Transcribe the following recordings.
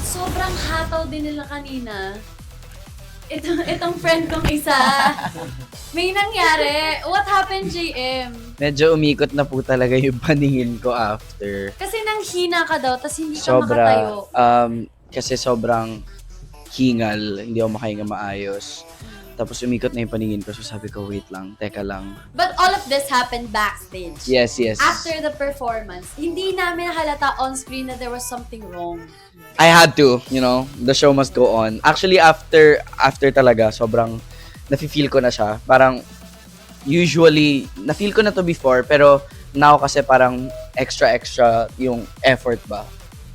Sobrang hataw din nila kanina. Itong friend kong isa. May nangyari. What happened, JM? Medyo umikot na po talaga yung paningin ko after. Kasi nanghina ka daw, tas hindi ka makatayo. Kasi sobrang hingal, hindi ako makahinga maayos. Tapos umikot na yung paningin ko, so sabi ko, wait lang, teka lang. But all of this happened backstage. Yes. After the performance, hindi namin nahalata on screen that there was something wrong. I had to, the show must go on. Actually, after talaga, sobrang nafe-feel ko na siya. Parang, usually, na-feel ko na to before, pero now kasi parang extra yung effort ba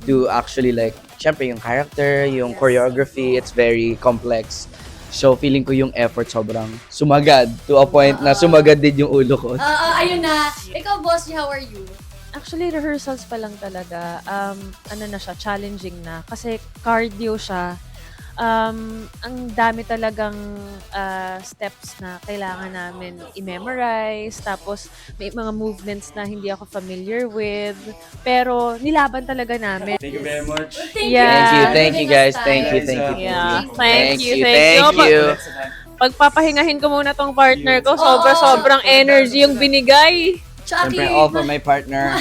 to actually like, syempre yung character, yung choreography, it's very complex. So, feeling ko yung effort sobrang sumagad to a point na sumagad din yung ulo ko. Ayun na. Ikaw, Boss G, how are you? Actually, rehearsals pa lang talaga, challenging na. Kasi cardio siya. Ang dami talagang steps na kailangan namin i-memorize. Tapos, may mga movements na hindi ako familiar with. Pero, nilaban talaga namin. Thank you very much. Thank you guys. Thank you. Yeah, Thank you. Pagpapahingahin ko muna tong partner ko, sobrang energy yung binigay. Chucky. Siyempre, all for my partner.